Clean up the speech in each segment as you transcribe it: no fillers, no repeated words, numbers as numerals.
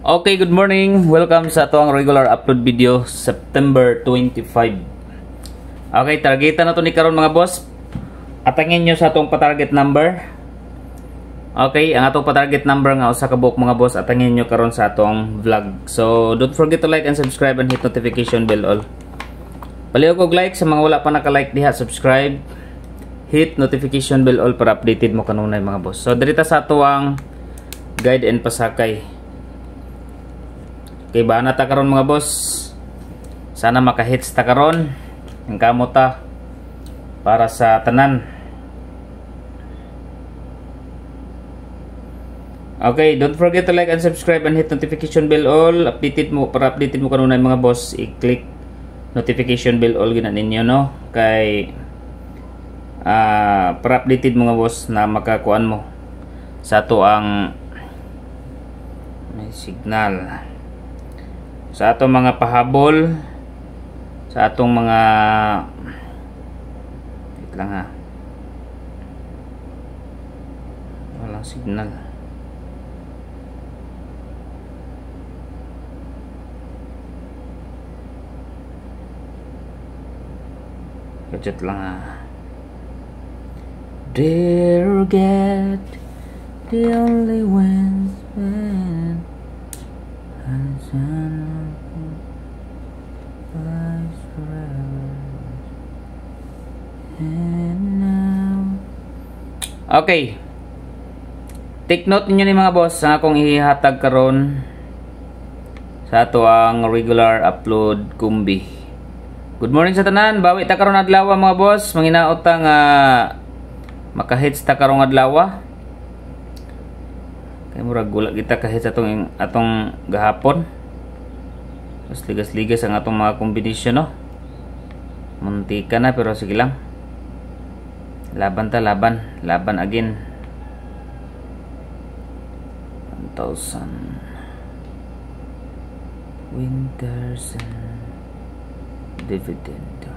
Okay, good morning. Welcome sa atong regular upload video September 25. Okay, targetan na to ni karon mga boss. Atangin nyo sa atong pa-target number. Okay, ang atong pa-target number nga usa ka buok mga boss, atangin nyo karon sa atong vlog. So, don't forget to like and subscribe and hit notification bell all. Palihog og like sa mga wala pa naka-like diha, subscribe. Hit notification bell all para updated mo kanunay mga boss. So, dirita sa atong guide and pasakay. Okay, bana ta karon mga boss. Sana maka-hits ta karon. Ang kamo ta para sa tanan. Okay, don't forget to like and subscribe and hit notification bell all. Updated mo para updated mo kanunay mga boss. I-click notification bell all gina ninyo no. Kay para updated mga boss na makakuan mo sa ato ang may signal. Sa atong mga pahabol, sa atong mga wait lang ha, walang signal. Gadget lang ha. Dear God, the only one's man. Okay, take note ninyo ni mga boss ang akong ihatag karon sa ato ang regular upload kumbi. Good morning sa tanan, bawi ta karon adlaw mga boss, manginaot ta nga maka-hits ta karon adlaw. Kaya murag gula kita kahit sa atong gahapon. Mas ligas-ligas ang atong mga kombinasyon no. Muntika na pero sige lang. Laban ta, laban again. 1,000 winters and dividend.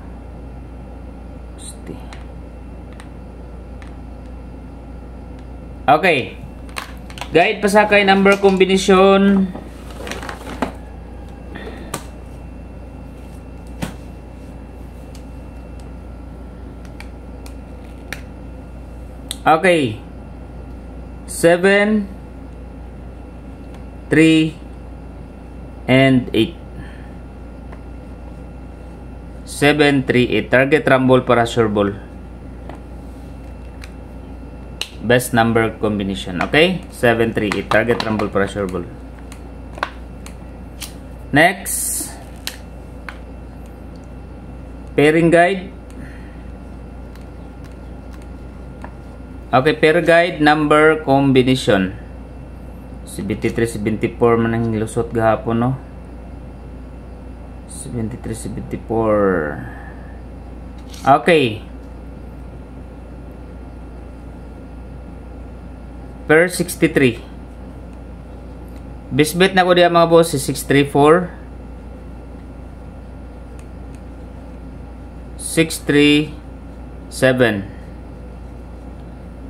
Okay. Guide pasakay number combination. Okay. 7, 3, and 8. 7, 3, 8. Target rumble para sure ball. Best number combination. Okay? 7, 3, 8. Target rumble para sure ball. Next. Pairing guide. Okay, pair guide number combination. 73, 74 man ang lusot gahapon no. 73, 74. Okay. Per 63. Bisbet na ko diya mga boss si 634. 637.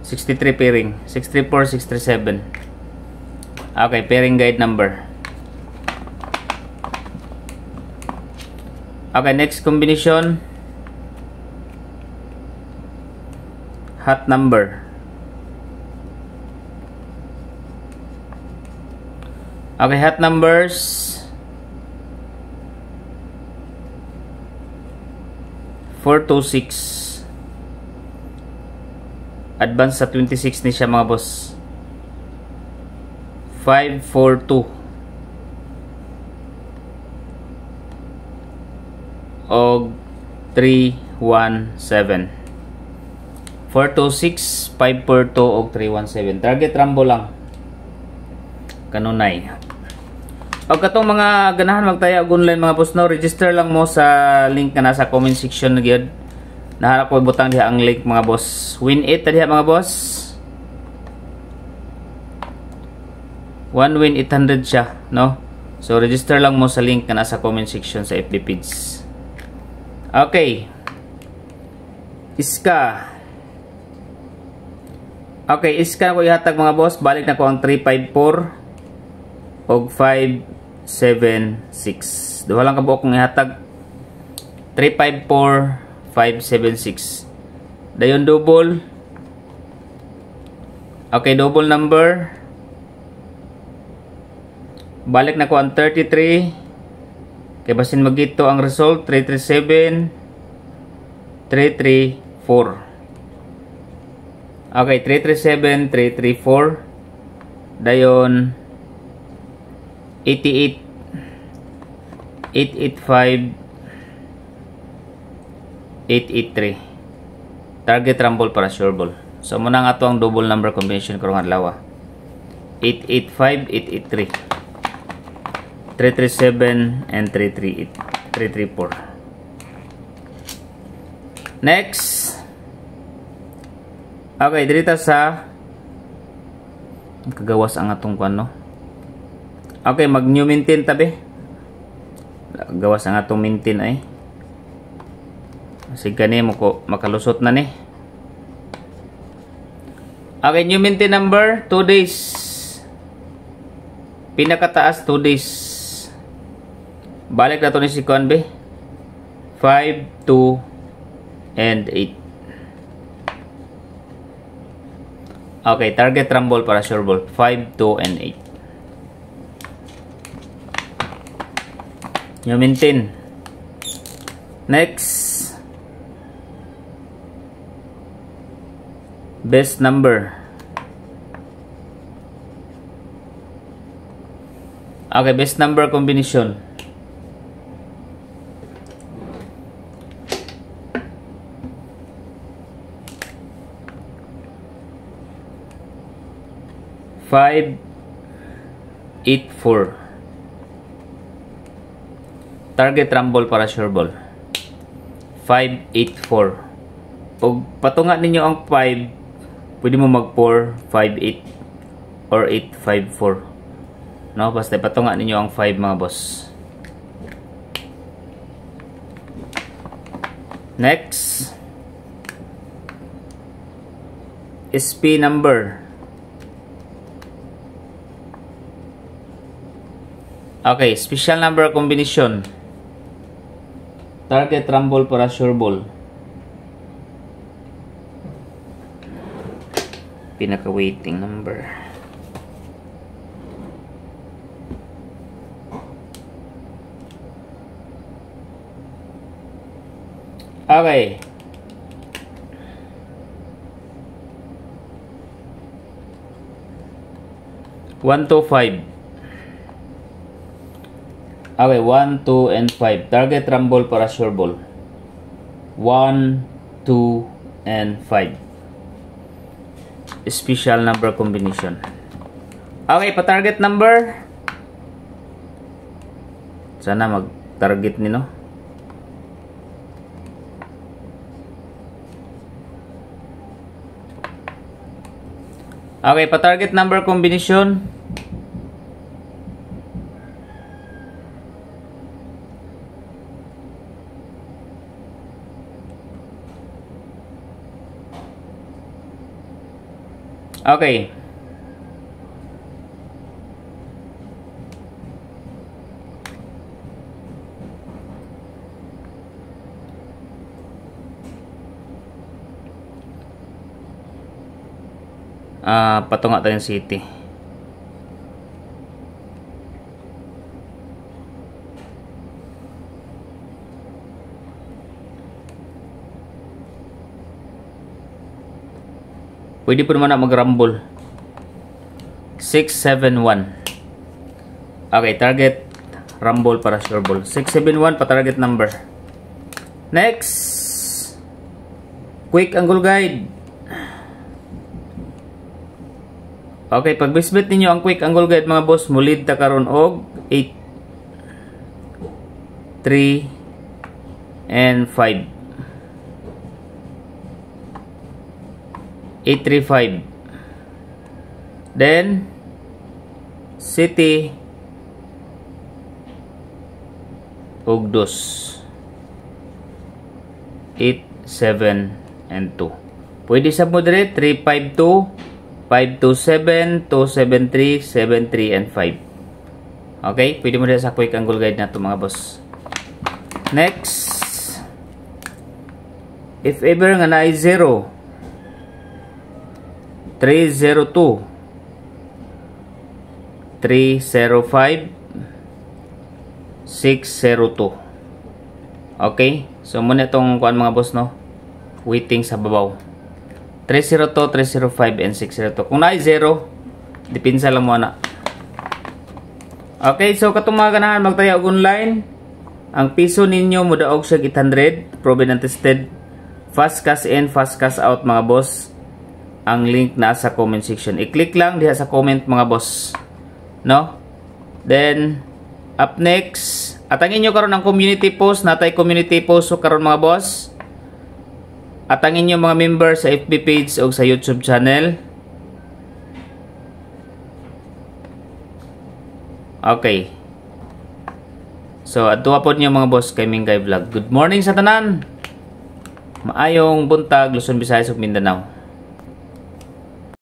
63 pairing. 634, 637. Okay, pairing guide number. Okay, next combination. Hot number. Okay, hot numbers. 426. Advance sa 26 ni siya mga boss. 542. Og 317. 426, 542 og 317. Target rambo lang. Kanunay. Og katong mga ganahan magtaya og online mga boss no, register lang mo sa link na nasa comment section na gyud. Naharap ko butang diha ang link mga boss. Win 8 diha mga boss. 1 win 800 siya, no? So register lang mo sa link na nasa comment section sa FB page. Okay. Iska. Okay, iska ko ihatag mga boss. Balik na ko ang 354. og 576. Duha lang kabuok kong ihatag. 354 576. Dayon double. Okay, double number. Balik na ko ang 33. Kaya basin magito ang result. 337 334. Okay, 337 334. Dayon 88 885 883. Target rumble para sure ball. So muna nga to ang double number combination karong adlaw. 885 883 337 and 338 334. Next. Okay, dito sa kagawas ang atong kuan no. Okay, mag new maintain tabi. Gawas ang atong maintain ay. Sige ni mo ko makalusot na ni. Okay, new maintain number 2 days. Pinakataas 2 days. Balik na to ni si kuan be. 5, 2 and 8. Okay, target rumble para sure ball. 5, 2 and 8. New maintain. Next. Best number. Okay, best number combination. Five, 8, 4. Target rumble para sure ball. 5, 8, 4. Pag patunga ninyo ang 5, pwede mo mag 4, 5, 8 or 8, 5, 4. No, basta patunga ninyo ang 5 mga boss. Next. SP number. Okay, special number combination. Target rumble para sure ball. Pinaka waiting number. Okay. One, 2, 5. Okay, 1, 2, and 5. Target rumble para sure ball. 1, 2, and 5. Special number combination. Okay, pa-target number. Sana mag-target ni no. Okay, pa-target number combination. Okay. Patunga tayong city. Pwede po naman na mag-rumble. 671. Okay, target rumble para sure ball. 671 pa target number. Next. Quick angle guide. Okay, pag bisbit ninyo ang quick angle guide mga boss, mulid ta karon og 8, 3, and 5. 835. Then city og 2. 8, 7 and 2. Pwede sa mo dire 352, 527, 273, 73 and 5. Okay, pwede mo din sa quick angle guide na to mga boss. Next, if ever nga na ay 0, 302, 305, 602. Okay, so muna itong kuan mga boss, no, waiting sa babaw. 302, 305, and 602. Kung na ay 0, dipinsa lang muna. Okay, so katong mga ganahan magtaya og online, ang piso ninyo mudaog siya 800, proven and tested. Fast cash in, fast cash out mga boss. Ang link na sa comment section. I-click lang diha sa comment mga boss. No? Then up next, atangin nyo karon ang community post, natay community post so karon mga boss. Atangin nyo mga member sa FB page o sa YouTube channel. Okay. So, adtuwa po niyo mga boss kay Mingay Vlog. Good morning sa tanan. Maayong buntag, Luzon, Visayas ug Mindanao.